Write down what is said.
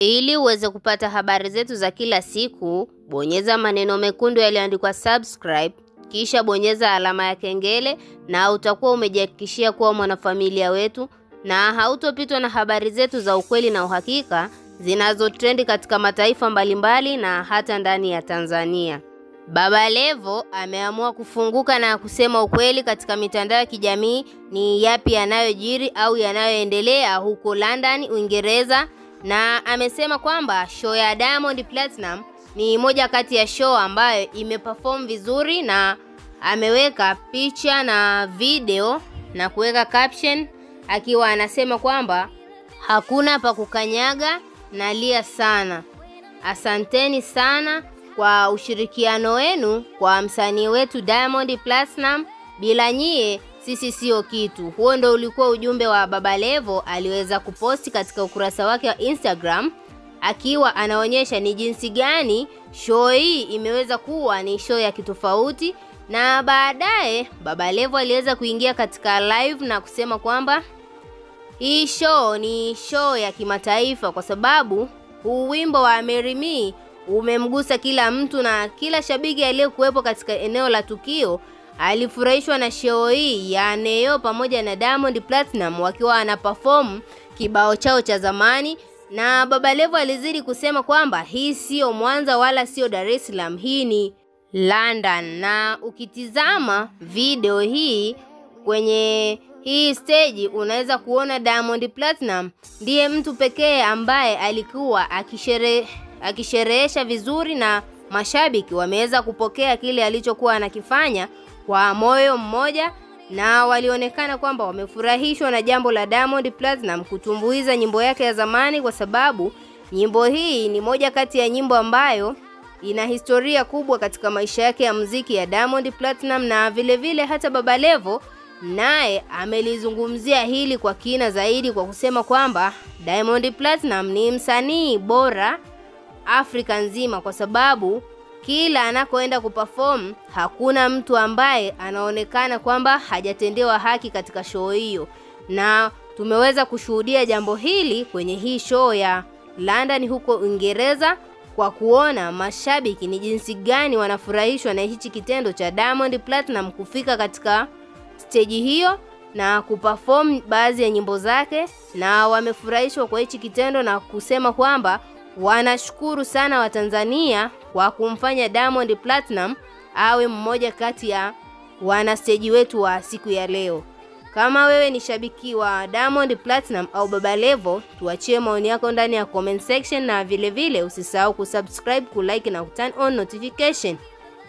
Ili uweze kupata habari zetu za kila siku, bonyeza maneno mekundu yaliyoandikwa subscribe, kisha bonyeza alama ya kengele na utakuwa umejihakikishia kuwa mwanafamilia wetu na hautopitwa na habari zetu za ukweli na uhakika zinazotrend katika mataifa mbalimbali na hata ndani ya Tanzania. Baba Levo ameamua kufunguka na kusema ukweli katika mitandao ya kijamii ni yapi yanayojiri au yanayoendelea huko London, Uingereza, na amesema kwamba show ya Diamond Platinum ni moja kati ya show ambayo imeperform vizuri, na ameweka picha na video na kuweka caption akiwa anasema kwamba hakuna pa kukanyaga, nalia sana. Asanteni sana kwa ushirikiano wenu kwa msanii wetu Diamond Platinum, bila nyie sisi sio kitu. Huo ndio ulikuwa ujumbe wa Baba Levo aliweza kuposti katika ukurasa wake wa Instagram, akiwa anaonyesha ni jinsi gani show hii imeweza kuwa ni show ya kitofauti. Na baadaye Baba Levo aliweza kuingia katika live na kusema kwamba hii show ni show ya kimataifa kwa sababu huu wimbo wa Marry Me umemgusa kila mtu, na kila shabiki aliyekuwepo katika eneo la tukio alifurahishwa na show hii ya Neo pamoja na Diamond Platinum wakiwa wanaperform kibao chao cha zamani. Na Baba Levo alizidi kusema kwamba hii sio Mwanza wala sio Dar es Salaam, hii ni London. Na ukitizama video hii kwenye hii stage unaweza kuona Diamond Platinum ndiye mtu pekee ambaye alikuwa akisherehesha vizuri, na mashabiki wameweza kupokea kile alichokuwa anakifanya kwa moyo mmoja, na walionekana kwamba wamefurahishwa na jambo la Diamond Platinum kutumbuiza nyimbo yake ya zamani, kwa sababu nyimbo hii ni moja kati ya nyimbo ambayo ina historia kubwa katika maisha yake ya muziki ya Diamond Platinum. Na vile vile hata Baba Levo naye amelizungumzia hili kwa kina zaidi kwa kusema kwamba Diamond Platinum ni msanii bora Afrika nzima, kwa sababu kila anakoenda kuperform hakuna mtu ambaye anaonekana kwamba hajatendewa haki katika show hiyo. Na tumeweza kushuhudia jambo hili kwenye hii show ya London huko Uingereza, kwa kuona mashabiki ni jinsi gani wanafurahishwa na hichi kitendo cha Diamond Platinum kufika katika stage hiyo na kuperform baadhi ya nyimbo zake, na wamefurahishwa kwa hichi kitendo na kusema kwamba wanashukuru sana Watanzania kwa kumfanya Diamond Platinum awe mmoja kati ya wana stage wetu wa siku ya leo. Kama wewe ni shabiki wa Diamond Platinum au Baba Levo, tuachie maoni yako ndani ya comment section, na vile vile usisahau kusubscribe, kulike na kuturn on notification.